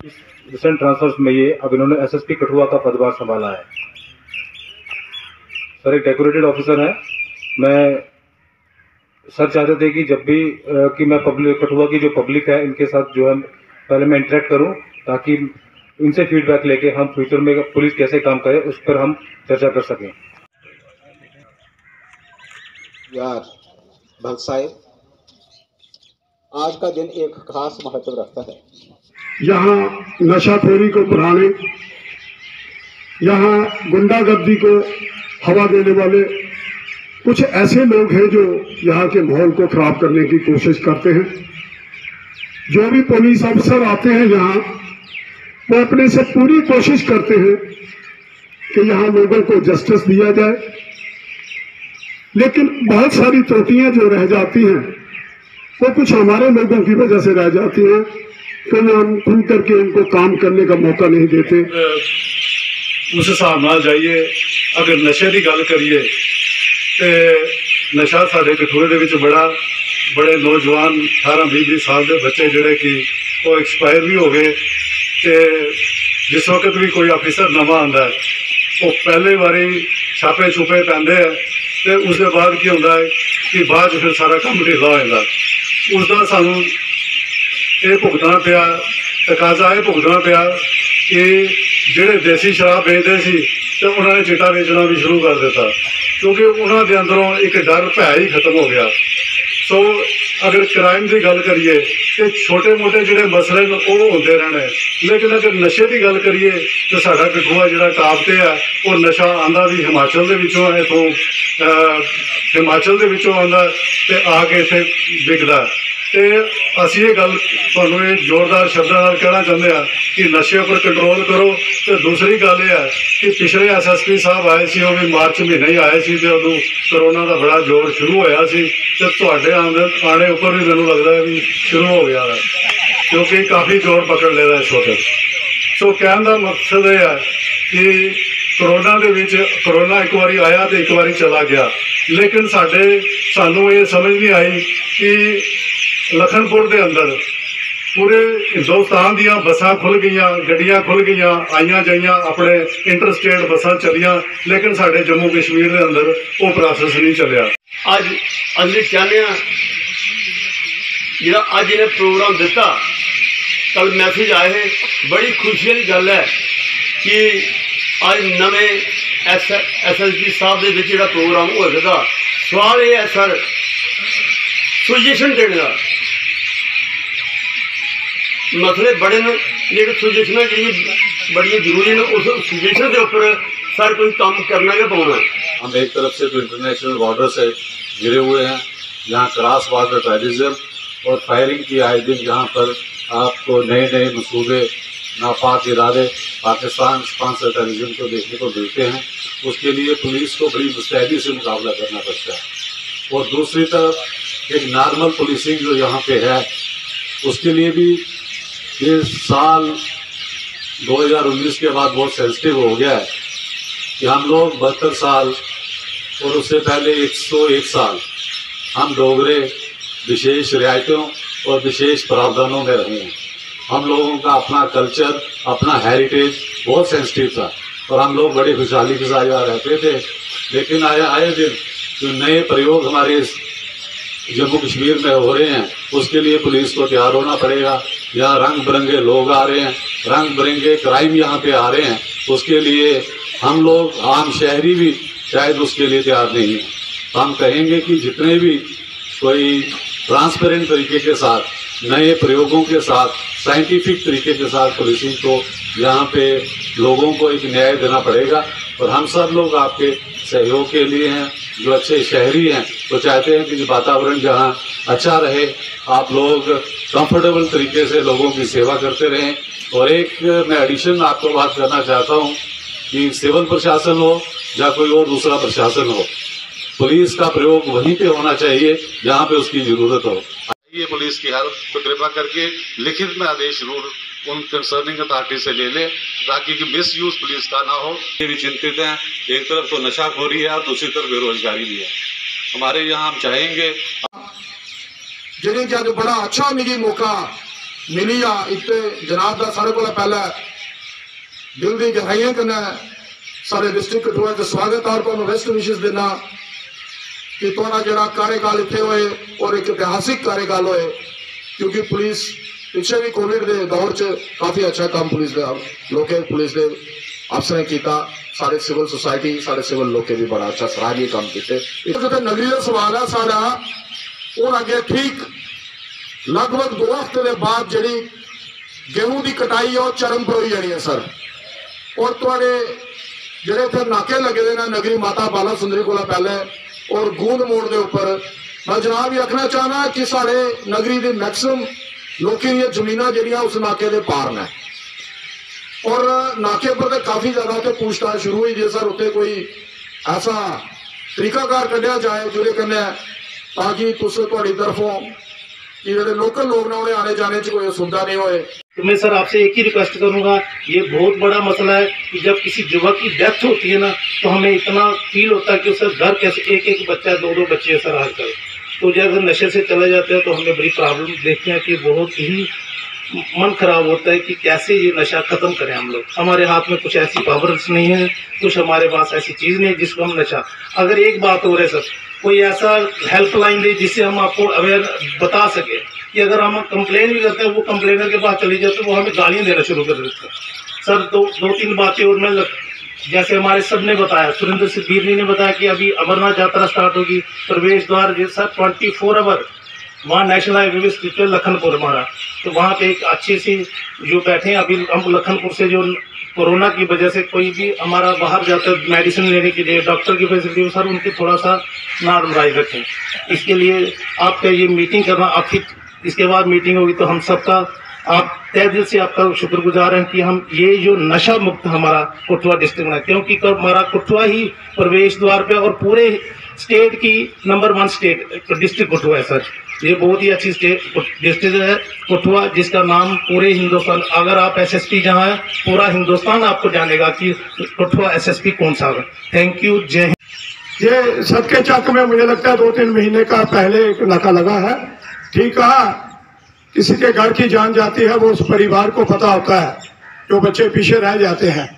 Recent transverse में ये अब इन्होंने एसएसपी कठुआ का पदभार संभाला है। सर एक डेकोरेटेड ऑफिसर है। मैं सर चाहते थे कि जब भी कि मैं पब्लिक कठुआ की जो पब्लिक है इनके साथ जो है पहले मैं इंटरेक्ट करूं, ताकि इनसे फीडबैक लेके हम फ्यूचर में पुलिस कैसे काम करे उस पर हम चर्चा कर सकें। यार भक्त साहब, आज का दिन एक खास महत्व रखता है। यहाँ नशाखोरी को बढ़ाने, यहाँ गुंडागर्दी को हवा देने वाले कुछ ऐसे लोग हैं जो यहाँ के माहौल को खराब करने की कोशिश करते हैं। जो भी पुलिस अफसर आते हैं यहाँ, वो अपने से पूरी कोशिश करते हैं कि यहाँ लोगों को जस्टिस दिया जाए, लेकिन बहुत सारी त्रुटियां जो रह जाती हैं वो कुछ हमारे लोगों की वजह से रह जाती हैं, तो हम खुल करके उनको काम करने का मौका नहीं देते। उस हिसाब नाल जाइए, अगर नशे की गल करिए तो नशा साढ़े कठुए दे विच बड़े नौजवान 18-20 साल के बच्चे जोड़े कि वो एक्सपायर भी हो गए। तो जिस वक्त भी कोई ऑफिसर नवा आता है वो पहले बारी छापे छुपे पैंदे है, तो उसके बाद की होता है कि बाद फिर सारा काम ढिला हो जाता। उसका सानू ये भुगतना पिया, तकाजा ये भुगतना पिया कि ਜਿਹੜੇ देसी शराब बेचते सी तो उन्होंने चिट्टा बेचना भी शुरू कर दिता, क्योंकि उन्होंने अंदरों एक डर भै ही खत्म हो गया। सो अगर क्राइम की गल करिए तो छोटे मोटे जोड़े मसले वो होते रहने, लेकिन अगर नशे की गल करिए तो साडा कठुआ जो टॉप ते है, वो नशा आंदा भी हिमाचल के विचों है, तो हिमाचल के विचों आंदा ते आके इत्थे विकदा। तो असी ये गल तुहानू जोरदार शब्दों कहना चाहते हैं कि नशे पर कंट्रोल करो। तो दूसरी गल यह है कि पिछले SSP साहब आए सी, वो भी मार्च महीने ही आए सी, तो उदों करोना का बड़ा जोर शुरू होया सी, तो तुहाडे आने उपर भी मैनूं लगता है भी शुरू हो गया है, क्योंकि काफ़ी जोर पकड़ लेदा इस वक्त। सो कहने का मकसद यह है कि करोना एक बारी आया तो एक बारी चला गया, लेकिन सानू ये समझ नहीं आई कि लखनपुर के अंदर पूरे हिंदुस्तान दियाँ बसां खुल गई, गड्डियाँ खुल गई, आईयां जाइयां, अपने इंटरस्टेट बसां चलियां, लेकिन साढ़े जम्मू कश्मीर के अंदर वो प्रोसेस नहीं चलिया। अज अभी चाहते हैं जो अज इन्हें प्रोग्राम दिता, कल मैसेज आए हैं, बड़ी खुशी की गल है कि अज नवे SSP साहब के जो प्रोग्राम होगा। सवाल ये है सर, सुजेशन देने का मसले बड़े ने, लेकिन सुजेशन जी बड़ी जरूरी ने, उस सुजेशन के उपर सर कोई काम करना के पाना। हम एक तरफ से तो इंटरनेशनल बॉर्डर से घिरे हुए हैं, जहाँ क्रॉस बॉर्डर टेररिज्म और फायरिंग की आए दिन जहाँ पर आपको नए नए मंसूबे, नापाक इरादे पाकिस्तान स्पॉन्सर टेररिज्म को देखने को मिलते हैं। उसके लिए पुलिस को बड़ी मुस्तैदी से मुकाबला करना पड़ता है। और दूसरी तरफ एक नॉर्मल पुलिसिंग जो यहाँ पे है, उसके लिए भी ये साल 2019 के बाद बहुत सेंसिटिव हो गया है कि हम लोग 72 साल और उससे पहले 101 साल हम डोगरे विशेष रियायतों और विशेष प्रावधानों में रहे हैं। हम लोगों का अपना कल्चर, अपना हेरिटेज बहुत सेंसिटिव था और हम लोग बड़ी खुशहाली के साथ यहाँ रहते थे। लेकिन आए दिन जो नए प्रयोग हमारे जम्मू कश्मीर में हो रहे हैं, उसके लिए पुलिस को तैयार होना पड़ेगा। यहाँ रंग बिरंगे लोग आ रहे हैं, रंग बिरंगे क्राइम यहाँ पे आ रहे हैं, उसके लिए हम लोग आम शहरी भी शायद उसके लिए तैयार नहीं है। तो हम कहेंगे कि जितने भी कोई ट्रांसपेरेंट तरीके के साथ, नए प्रयोगों के साथ, साइंटिफिक तरीके के साथ पुलिसिंग को यहाँ पे लोगों को एक न्याय देना पड़ेगा। और हम सब लोग आपके सहयोग के लिए हैं, जो अच्छे शहरी हैं तो चाहते हैं कि वातावरण जहाँ अच्छा रहे, आप लोग कंफर्टेबल तरीके से लोगों की सेवा करते रहें। और एक मैं एडिशन आपको बात करना चाहता हूँ कि सिविल प्रशासन हो या कोई और दूसरा प्रशासन हो, पुलिस का प्रयोग वहीं पे होना चाहिए जहाँ पे उसकी जरूरत हो। ये पुलिस की हेल्प तो कृपा करके लिखित में आदेश जरूर उन कंसर्निंग अथॉरिटी से ले लें, ताकि कि मिस यूज पुलिस का ना हो। ये भी चिंतित हैं, एक तरफ तो नशाखोरी है और दूसरी तरफ बेरोजगारी भी है। हमारे यहाँ हम चाहेंगे जिन्हें जब बड़ा अच्छा मिली मौका मिली आ इतने जनाब का सारे को पहले दिल की गहराइयां करना सारे डिस्ट्रिक्ट कठुआ से स्वागत और तुम बेस्ट विशेष देना कि थोड़ा जरा कार्यकाल इतने होए और एक इतिहासिक कार्यकाल होए, क्योंकि पुलिस पिछले भी कोविड के दौर च काफ़ी अच्छा काम पुलिस लोकें पुलिस के अफसर ने किया, सारे सिविल सोसाइटी सारे सिविल लोकें भी बड़ा अच्छा सराहनीय काम किए। जो नगरी का सवाल है सारा और अगे ठीक लगभग 2 हफ्ते के बाद जी गेहूं की कटाई है और चरम पर हो जानी है सर। और थोड़े जोड़े इतने नाके लगे ने नगरी माता बाला सुंदरी को पहले और गूंद मोड़ के उपर मैं जनाब ये आखना चाहना कि साढ़े नगरी के मैक्सिमम लोगों दी जमीन जड़ियाँ उस नाके के पार ने और नाके पर तो काफ़ी ज़्यादा उत्ते पूछताछ शुरू हुई जे सर उत्ते कोई ऐसा तरीकाकार कढ़िया जाए जो कन्नै ताकि तुस तुहाड़ी तरफों कि जो लोकल लोग ने उन्हें आने जाने कोई असुविधा नहीं होए। तो मैं सर आपसे एक ही रिक्वेस्ट करूंगा, ये बहुत बड़ा मसला है कि जब किसी युवक की डेथ होती है ना तो हमें इतना फील होता है कि उसका घर कैसे एक बच्चा 2 बच्चे हैं सर आजकल। तो जब अगर नशे से चले जाते हैं तो हमें बड़ी प्रॉब्लम देखते हैं कि बहुत ही मन खराब होता है कि कैसे ये नशा खत्म करें हम लोग। हमारे हाथ में कुछ ऐसी पावर्स नहीं है, कुछ हमारे पास ऐसी चीज़ नहीं है जिसको हम नशा। अगर एक बात हो रहा है सर, कोई ऐसा हेल्पलाइन दे जिससे हम आपको अवेयर बता सके कि अगर हम कंप्लेन भी करते हैं वो कंप्लेनर के पास चली जाते तो वो हमें गालियाँ देना शुरू कर देते हैं सर। 2-3 बातें और मैं जैसे हमारे सब ने बताया, सुरेंद्र सिंह बीरनी ने बताया कि अभी अमरनाथ यात्रा स्टार्ट होगी, प्रवेश द्वार सर 24 आवर वहाँ नेशनल हाईवे भी स्थित है लखनपुर हमारा, तो वहाँ पे एक अच्छी सी जो बैठे हैं अभी हम लखनपुर से जो कोरोना की वजह से कोई भी हमारा बाहर जाता है मेडिसिन लेने के लिए डॉक्टर की फैसिलिटी सर उनकी थोड़ा सा नॉर्मलाइज रखें। इसके लिए आपका ये मीटिंग करना, आपकी इसके बाद मीटिंग होगी तो हम सबका आप तहे दिल से आपका शुक्रगुजार हैं कि हम ये जो नशा मुक्त हमारा कठुआ डिस्ट्रिक्ट में, क्योंकि हमारा कठुआ ही प्रवेश द्वार पे और पूरे स्टेट की नंबर 1 स्टेट डिस्ट्रिक्ट कठुआ है सर। ये बहुत ही अच्छी स्टेट डिस्ट्रिक्ट है कठुआ, जिसका नाम पूरे हिंदुस्तान, अगर आप एसएसपी जहाँ है पूरा हिंदुस्तान आपको जानेगा कि कठुआ एसएसपी कौन सा है। थैंक यू, जय हिंद। ये सदके चक में मुझे लगता है 2-3 महीने का पहले एक नाका लगा है। ठीक कहा, किसी के घर की जान जाती है वो उस परिवार को पता होता है, जो बच्चे पीछे रह जाते हैं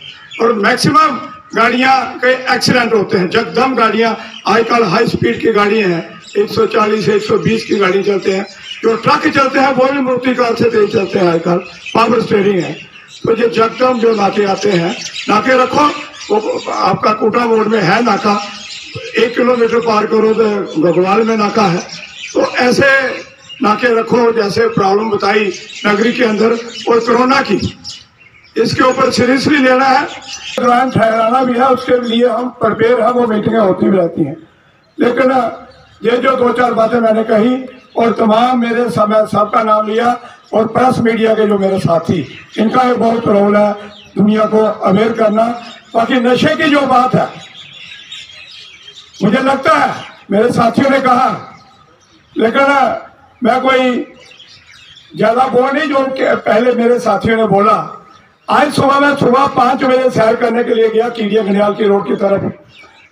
और मैक्सिमम गाड़ियां के एक्सीडेंट होते हैं। जगदम गाड़ियां आजकल हाई स्पीड की गाड़ियां हैं, 140 से 120 की गाड़ी चलते हैं, जो ट्रक चलते हैं वो भी मूर्तिकाल से तेज चलते हैं, आजकल पावर स्टीयरिंग है। तो ये जगदम जो नाके आते हैं, नाके रखो, वो आपका कोटा मोड़ में है नाका, 1 किलोमीटर पार करो तो गगवाल में नाका है। तो ऐसे नाके रखो जैसे प्रॉब्लम बताई नगरी के अंदर और कोरोना की, इसके ऊपर सीरियसली लेना है, ग्रांट ठहराना भी है, उसके लिए हम प्रिपेयर हैं, वो मीटिंगें होती भी रहती हैं। लेकिन ये जो 2-4 बातें मैंने कही और तमाम मेरे सबका नाम लिया और प्रेस मीडिया के जो मेरे साथी, इनका एक बहुत रोल है दुनिया को अवेयर करना। बाकी नशे की जो बात है, मुझे लगता है मेरे साथियों ने कहा, लेकिन मैं कोई ज़्यादा बोल नहीं, जो पहले मेरे साथियों ने बोला। आज सुबह मैं 5 बजे सैर करने के लिए गया कीड़िया घनियाल की रोड की तरफ।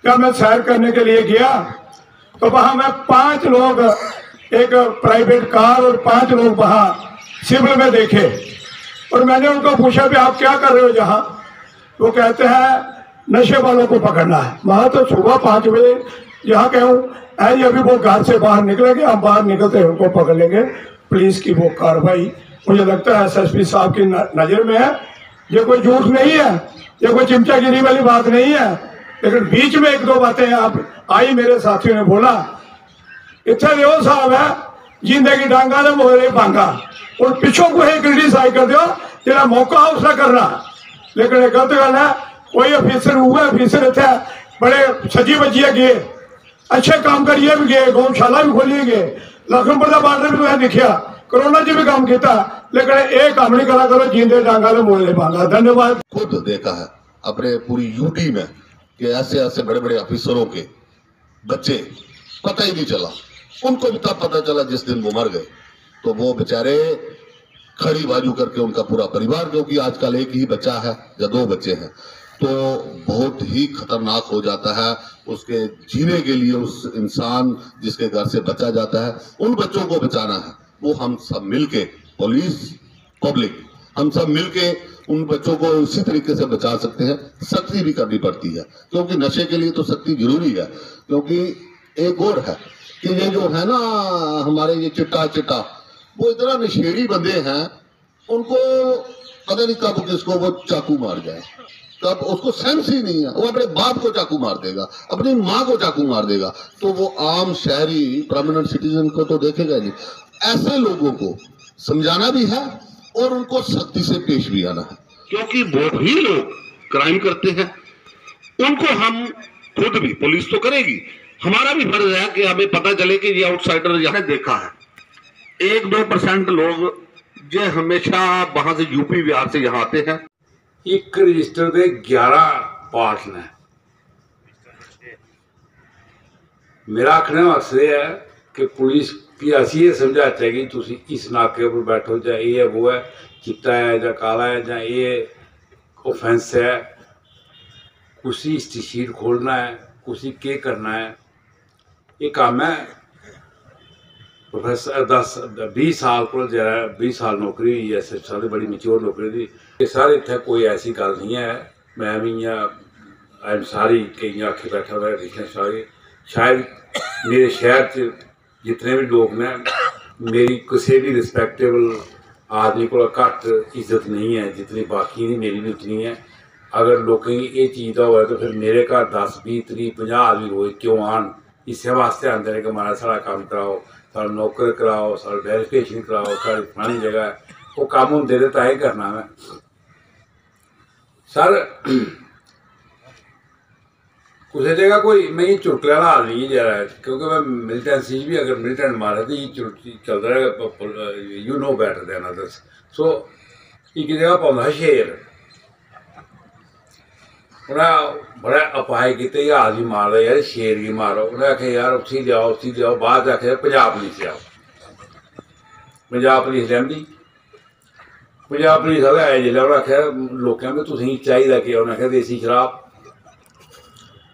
जब मैं सैर करने के लिए गया तो वहाँ मैं 5 लोग, एक प्राइवेट कार और 5 लोग वहाँ सिविल में देखे और मैंने उनको पूछा भी आप क्या कर रहे हो यहाँ? वो कहते हैं नशे वालों को पकड़ना है। वहाँ तो सुबह 5 बजे यहाँ कहूँ है, अभी वो घर से बाहर निकलेंगे, हम बाहर निकलते हैं उनको पकड़ लेंगे। पुलिस की वो कार्रवाई मुझे लगता है एसएसपी साहब की नज़र में है। ये कोई झूठ नहीं है, ये कोई चिमचागिरी वाली बात नहीं है। लेकिन बीच में 1-2 बातें आप आई, मेरे साथियों ने बोला इतने देव साहब है जिंदे की डांगा ने मोहरे भांगा और पिछों को ही क्रिटिसाइज कर दो तेरा मौका उसका करना। लेकिन गलत गल है, कोई ऑफिसर हुआ ऑफिसर इतने बड़े सजी बजिए गए, अच्छे काम करिए भी गए, गौशाला भी खोलिए गए, लखनपुर का बार्डर भी तुम देखिया, कोरोना च भी काम किया, लेकिन एक काम नहीं करा करो जिंदे डांगा ने मोहरे भांगा। धन्यवाद। खुद देखा है अपने पूरी यूटी में कि ऐसे ऐसे बड़े बड़े ऑफिसरों के बच्चे पता ही नहीं चला, उनको भी तब पता चला जिस दिन वो मर गए। तो वो बेचारे खड़ी बाजू करके उनका पूरा परिवार, क्योंकि आजकल एक ही बच्चा है या 2 बच्चे हैं, तो बहुत ही खतरनाक हो जाता है उसके जीने के लिए। उस इंसान जिसके घर से बच्चा जाता है, उन बच्चों को बचाना है, वो हम सब मिलके पुलिस पब्लिक, हम सब मिलके उन बच्चों को इसी तरीके से बचा सकते हैं। सख्ती भी करनी पड़ती है, क्योंकि नशे के लिए तो सख्ती जरूरी है। क्योंकि एक और है कि ये जो है ना हमारे ये चिट्टा वो इतना नशेड़ी बंदे हैं, उनको पता नहीं कब किसको वो चाकू मार जाए, तब उसको सेंस ही नहीं है। वो अपने बाप को चाकू मार देगा, अपनी माँ को चाकू मार देगा, तो वो आम शहरी परमानेंट सिटीजन को तो देखेगा नहीं। ऐसे लोगों को समझाना भी है और उनको सख्ती से पेश भी आना है, क्योंकि वो भी लोग क्राइम करते हैं, उनको हम खुद भी, पुलिस तो करेगी, हमारा भी फर्ज है कि हमें पता चले कि ये आउटसाइडर यहाँ देखा है 1-2% लोग जो हमेशा वहां से यूपी बिहार से यहाँ आते हैं। एक रजिस्टर के 11 पार्ट ने। मेरा आखने मकसद है कि पुलिस भी असी ये समझाते हैं कि तुम इस नाके पर बैठो, चाहे ये वो है, चिट्टा है या काला है या ये ऑफेंस है, कुछ शीट खोलना है, कुछ के करना है। ये काम है प्रोफेसर 10-20 साल को 20 साल नौकरी हुई है, सारी बड़ी मैच्योर नौकरी थी। ये सारे इतने कोई ऐसी गल नहीं है। मैं भी इं सारी कई आखे बैठा हुआ है सारे, शायद मेरे शहर च जितने भी लोग ने मेरी किसी भी रिस्पैक्टेबल आदमी को घट इज्जत नहीं है जितनी बाकी नहीं, मेरी भी उतनी है। अगर लोगों की ये चीज़ का हो तो फिर मेरे घर 10, 20, 30, 50 आदमी रोज क्यों आन? इस वास्ते आते हैं कि मारा सारा काम कराओ, सारा नौकर कराओ, सारा वेरिफिकेशन कराओ, सारी फलानी जगह वो काम होंगे तो तां ही करना मैं सर। कुछ जगह कोई मैं ये चुटकला हाल नहीं जा रहा है, क्योंकि मैं मिलिटेंसी भी अगर मिलिटेंट मारे तो ये चल रहा है, you know better than others. So एक जगह पाँदा है शेर, उन्हें बड़ा अपाय किते आदमी मार रहे यार शेर गी मारो। उन्हें आखे यार उसी जाओ बाद आखे पंजाब पुलिस आओ। पंजाब पुलिस लैंदी, पंजाब पुलिस आए आए जिसलै उन्हें आख्या लोगों में तुसें चाहिए कि उन्हें आख्या देसी शराब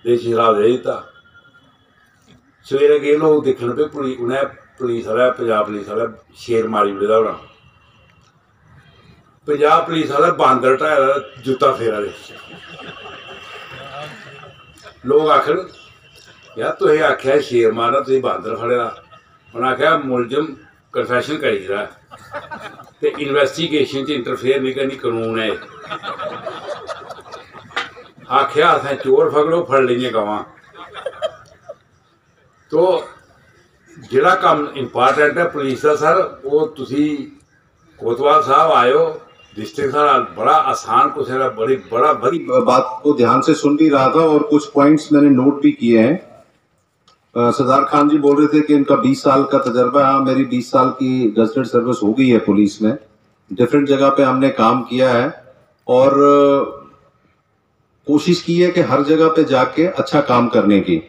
दे दिता। सवेरे गए लोग दिक्खन पे उन्हें पुलिस आह्ला पंजाब पुलिस आह्ला शेर मारी ओड़े दा होना। पंजाब पुलिस आह्ला बांदर ढाए दा जूता फेरा दे। लोग आखन यार तुसें आख्या शेर मारना, तुसीं बांदर फड़े दा। उन्हें आख्या मुलजम कन्फैशन करी दा ते इन्वैस्टिगेशन च इंटरफेयर नहीं करनी, कानून है। आख्या असें चोर फकड़ो, फड़ लेइयां गवां। तो जिहड़ा कम्म इंपॉर्टेंट है पुलिस का सर, वो तुसीं कोतवाल साहब आयो, डिस्ट्रिक्ट सारा बड़ा आसान, कुछ बड़ा बड़ी बात को ध्यान से सुन भी रहा था और कुछ पॉइंट्स मैंने नोट भी किए हैं। सरदार खान जी बोल रहे थे कि इनका 20 साल का तजर्बा। हाँ, मेरी 20 साल की गजटेड सर्विस हो गई है पुलिस में। डिफरेंट जगह पे हमने काम किया है और कोशिश की है कि हर जगह पे जाके अच्छा काम करने की।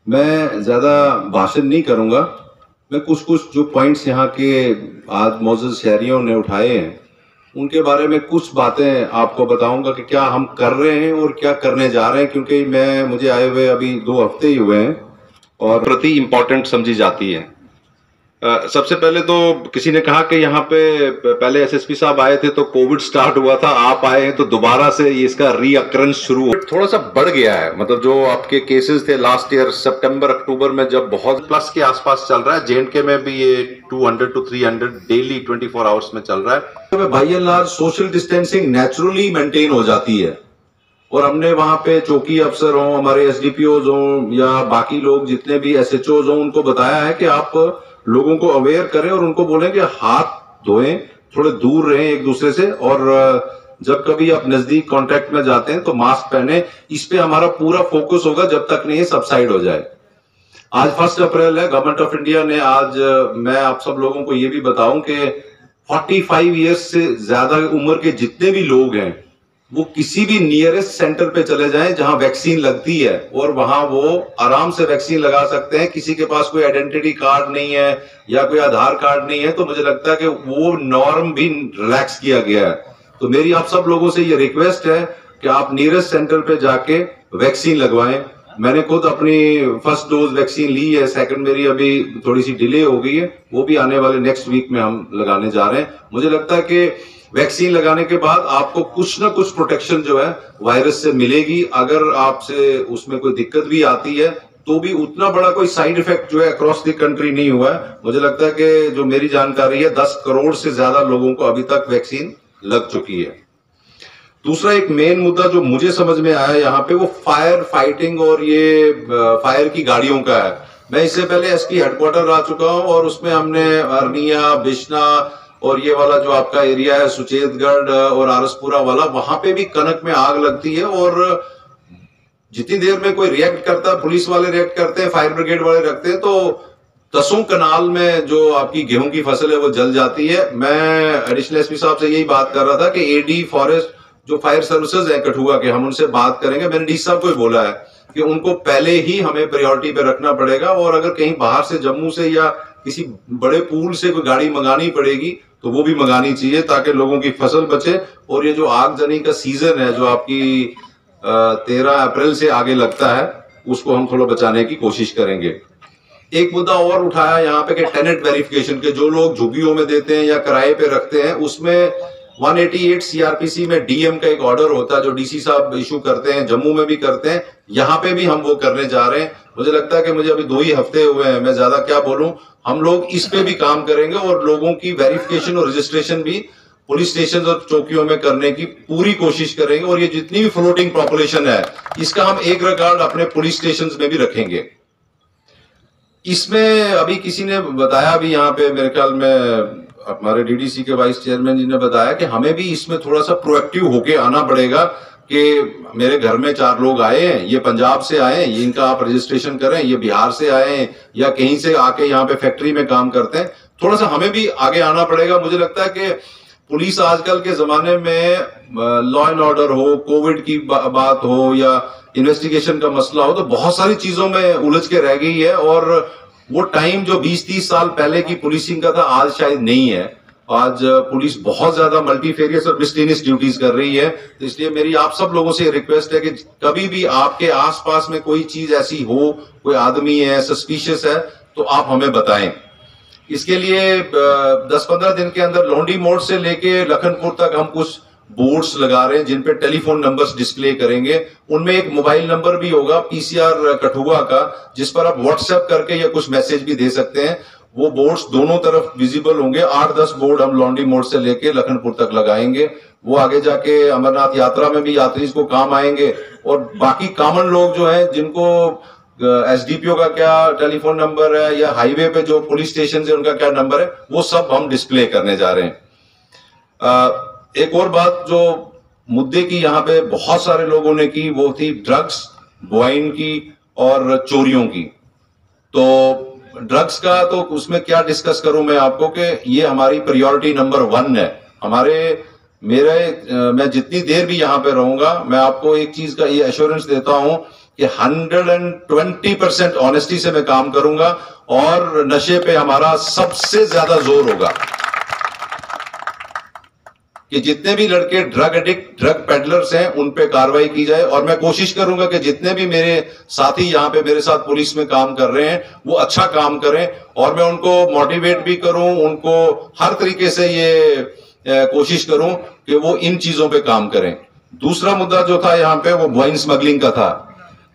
मैं ज़्यादा भाषण नहीं करूँगा, मैं कुछ जो पॉइंट्स यहाँ के आज मौजूद शहरियों ने उठाए हैं उनके बारे में कुछ बातें आपको बताऊंगा कि क्या हम कर रहे हैं और क्या करने जा रहे हैं, क्योंकि मुझे आए हुए अभी 2 हफ्ते ही हुए हैं और प्रति इम्पोर्टेंट समझी जाती है। सबसे पहले तो किसी ने कहा कि यहाँ पे पहले एसएसपी साहब आए थे तो कोविड स्टार्ट हुआ था, आप आए हैं तो दोबारा से ये इसका रीअकरेंस शुरू थोड़ा सा बढ़ गया है। मतलब जो आपके केसेस थे लास्ट ईयर सितंबर अक्टूबर में जब बहुत प्लस के आसपास चल रहा है, जेएनके में भी ये 200 to 300 डेली 24 आवर्स में चल रहा है। भाई लाल सोशल डिस्टेंसिंग नेचुरली मेंटेन हो जाती है और हमने वहां पे चौकी अफसर हों, हमारे एसडीपीओज हों या बाकी लोग जितने भी एसएचओज हों, उनको बताया है कि आप लोगों को अवेयर करें और उनको बोलें कि हाथ धोएं, थोड़े दूर रहें एक दूसरे से, और जब कभी आप नजदीक कांटेक्ट में जाते हैं तो मास्क पहने। इस पे हमारा पूरा फोकस होगा जब तक नहीं सबसाइड हो जाए। आज 1 अप्रैल है, गवर्नमेंट ऑफ इंडिया ने आज, मैं आप सब लोगों को ये भी बताऊं कि 45 ईयर्स से ज्यादा उम्र के जितने भी लोग हैं वो किसी भी नियरेस्ट सेंटर पे चले जाएं जहां वैक्सीन लगती है और वहां वो आराम से वैक्सीन लगा सकते हैं। किसी के पास कोई आइडेंटिटी कार्ड नहीं है या कोई आधार कार्ड नहीं है तो मुझे लगता है कि वो नॉर्म भी रिलैक्स किया गया है। तो मेरी आप सब लोगों से ये रिक्वेस्ट है कि आप नियरेस्ट सेंटर पे जाके वैक्सीन लगवाएं मैंने खुद अपनी फर्स्ट डोज वैक्सीन ली है, सेकंड मेरी अभी थोड़ी सी डिले हो गई है, वो भी आने वाले नेक्स्ट वीक में हम लगाने जा रहे हैं। मुझे लगता है कि वैक्सीन लगाने के बाद आपको कुछ ना कुछ प्रोटेक्शन जो है वायरस से मिलेगी। अगर आपसे उसमें कोई दिक्कत भी आती है तो भी उतना बड़ा कोई साइड इफेक्ट जो है अक्रॉस द कंट्री नहीं हुआ है। मुझे लगता है कि जो मेरी जानकारी है 10 करोड़ से ज्यादा लोगों को अभी तक वैक्सीन लग चुकी है। दूसरा एक मेन मुद्दा जो मुझे समझ में आया यहाँ पे वो फायर फाइटिंग और ये फायर की गाड़ियों का है। मैं इससे पहले एसपी हेडक्वार्टर आ चुका हूँ और उसमें हमने अरनिया, बिश्ना और ये वाला जो आपका एरिया है सुचेतगढ़ और आरसपुरा वाला, वहां पे भी कनक में आग लगती है और जितनी देर में कोई रिएक्ट करता है, पुलिस वाले रिएक्ट करते हैं, फायर ब्रिगेड वाले रखते हैं, तो 10 कनाल में जो आपकी गेहूं की फसल है वो जल जाती है। मैं एडिशनल एसपी साहब से यही बात कर रहा था कि एडी फॉरेस्ट जो फायर सर्विसेज है कठुआ के, हम उनसे बात करेंगे। मैंने डी साहब को ही बोला है कि उनको पहले ही हमें प्रायोरिटी पे रखना पड़ेगा और अगर कहीं बाहर से जम्मू से या किसी बड़े पूल से कोई गाड़ी मंगानी पड़ेगी तो वो भी मंगानी चाहिए ताकि लोगों की फसल बचे। और ये जो आगजनी का सीजन है जो आपकी 13 अप्रैल से आगे लगता है, उसको हम थोड़ा बचाने की कोशिश करेंगे। एक मुद्दा और उठाया यहाँ पे कि टेनेंट वेरिफिकेशन के, जो लोग झुग्गियों में देते हैं या किराए पे रखते हैं, उसमें 188 सीआरपीसी में डीएम का एक ऑर्डर होता है जो डीसी साहब इशू करते हैं, जम्मू में भी करते हैं, यहाँ पे भी हम वो करने जा रहे हैं। मुझे लगता है कि मुझे अभी 2 ही हफ्ते हुए हैं, मैं ज्यादा क्या बोलूं, हम लोग इस पे भी काम करेंगे और लोगों की वेरिफिकेशन और रजिस्ट्रेशन भी पुलिस स्टेशन और चौकियों में करने की पूरी कोशिश करेंगे। और ये जितनी भी फ्लोटिंग पॉपुलेशन है इसका हम एक रिकॉर्ड अपने पुलिस स्टेशन में भी रखेंगे। इसमें अभी किसी ने बताया भी यहाँ पे, मेरे ख्याल में हमारे डीडीसी के वाइस चेयरमैन जी ने बताया कि हमें भी इसमें थोड़ा सा प्रोएक्टिव होके आना पड़ेगा कि मेरे घर में 4 लोग आए हैं, ये पंजाब से आए हैं, इनका आप रजिस्ट्रेशन करें, ये बिहार से आए हैं या कहीं से आके यहाँ पे फैक्ट्री में काम करते हैं। थोड़ा सा हमें भी आगे आना पड़ेगा। मुझे लगता है कि पुलिस आजकल के जमाने में लॉ एंड ऑर्डर हो, कोविड की बात हो या इन्वेस्टिगेशन का मसला हो, तो बहुत सारी चीजों में उलझ के रह गई है और वो टाइम जो 20-30 साल पहले की पुलिसिंग का था आज शायद नहीं है। आज पुलिस बहुत ज्यादा मल्टीफेरियस और मिसलिनियस ड्यूटीज कर रही है। तो इसलिए मेरी आप सब लोगों से रिक्वेस्ट है कि कभी भी आपके आसपास में कोई चीज ऐसी हो, कोई आदमी है सस्पिशियस है, तो आप हमें बताएं। इसके लिए 10-15 दिन के अंदर लोंडी मोड़ से लेके लखनपुर तक हम कुछ बोर्ड्स लगा रहे हैं जिन पे टेलीफोन नंबर्स डिस्प्ले करेंगे। उनमें एक मोबाइल नंबर भी होगा पीसीआर कठुआ का, जिस पर आप व्हाट्सएप करके या कुछ मैसेज भी दे सकते हैं। वो बोर्ड्स दोनों तरफ विजिबल होंगे। 8-10 बोर्ड हम लॉन्डी मोड़ से लेके लखनपुर तक लगाएंगे। वो आगे जाके अमरनाथ यात्रा में भी यात्री को काम आएंगे। और बाकी कॉमन लोग जो है जिनको एसडीपीओ का क्या टेलीफोन नंबर है या हाईवे पे जो पुलिस स्टेशन है उनका क्या नंबर है, वो सब हम डिस्प्ले करने जा रहे हैं। एक और बात जो मुद्दे की यहाँ पे बहुत सारे लोगों ने की, वो थी ड्रग्स, वाइन की और चोरियों की। तो ड्रग्स का तो उसमें क्या डिस्कस करूं मैं आपको कि ये हमारी प्रायोरिटी नंबर 1 है। मैं जितनी देर भी यहाँ पे रहूंगा, मैं आपको एक चीज का ये एश्योरेंस देता हूं कि 120% ऑनेस्टी से मैं काम करूंगा और नशे पे हमारा सबसे ज्यादा जोर होगा कि जितने भी लड़के ड्रग एडिक्ट, ड्रग पेडलर्स हैं, उन पे कार्रवाई की जाए। और मैं कोशिश करूंगा कि जितने भी मेरे साथी यहाँ पे मेरे साथ पुलिस में काम कर रहे हैं वो अच्छा काम करें और मैं उनको मोटिवेट भी करूं, उनको हर तरीके से ये कोशिश करूं कि वो इन चीजों पे काम करें। दूसरा मुद्दा जो था यहाँ पे वो वाइन स्मगलिंग का था।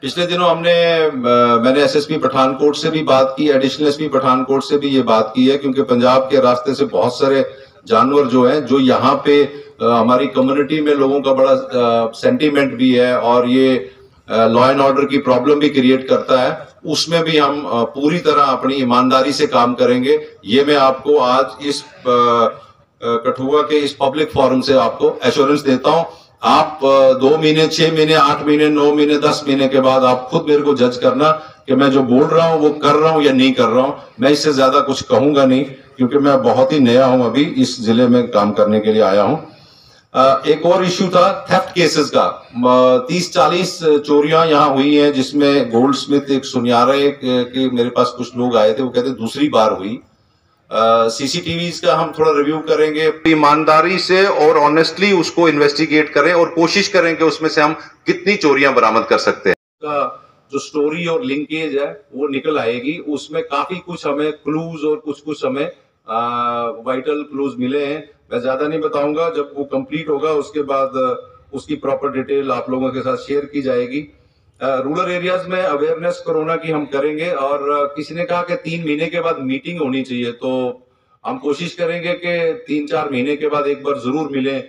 पिछले दिनों मैंने एसएसपी पठानकोट से भी बात की, एडिशनल एसपी पठानकोट से भी ये बात की है, क्योंकि पंजाब के रास्ते से बहुत सारे जानवर जो हैं, जो यहाँ पे हमारी कम्युनिटी में लोगों का बड़ा सेंटीमेंट भी है और ये लॉ एंड ऑर्डर की प्रॉब्लम भी क्रिएट करता है, उसमें भी हम पूरी तरह अपनी ईमानदारी से काम करेंगे। ये मैं आपको आज इस कठुआ के इस पब्लिक फोरम से आपको एश्योरेंस देता हूं। आप 2 महीने, 6 महीने, 8 महीने, 9 महीने, 10 महीने के बाद आप खुद मेरे को जज करना कि मैं जो बोल रहा हूं वो कर रहा हूं या नहीं कर रहा हूं। मैं इससे ज्यादा कुछ कहूंगा नहीं, क्योंकि मैं बहुत ही नया हूं, अभी इस जिले में काम करने के लिए आया हूं। एक और इश्यू था थेफ्ट केसेस का। 30-40 चोरियां यहाँ हुई हैं, जिसमें गोल्ड स्मिथ एक सुनियारे के मेरे पास कुछ लोग आए थे, वो कहते दूसरी बार हुई। सीसीटीवीज का हम थोड़ा रिव्यू करेंगे, ईमानदारी से और ऑनेस्टली उसको इन्वेस्टिगेट करें और कोशिश करें कि उसमें से हम कितनी चोरियां बरामद कर सकते हैं। जो स्टोरी और लिंकेज है वो निकल आएगी। उसमें काफी कुछ हमें क्लूज और कुछ हमें वाइटल क्लूज मिले हैं। मैं ज्यादा नहीं बताऊंगा, जब वो कंप्लीट होगा उसके बाद उसकी प्रॉपर डिटेल आप लोगों के साथ शेयर की जाएगी। रूरल एरियाज में अवेयरनेस कोरोना की हम करेंगे और किसी ने कहा कि 3 महीने के बाद मीटिंग होनी चाहिए, तो हम कोशिश करेंगे कि 3-4 महीने के बाद एक बार जरूर मिलें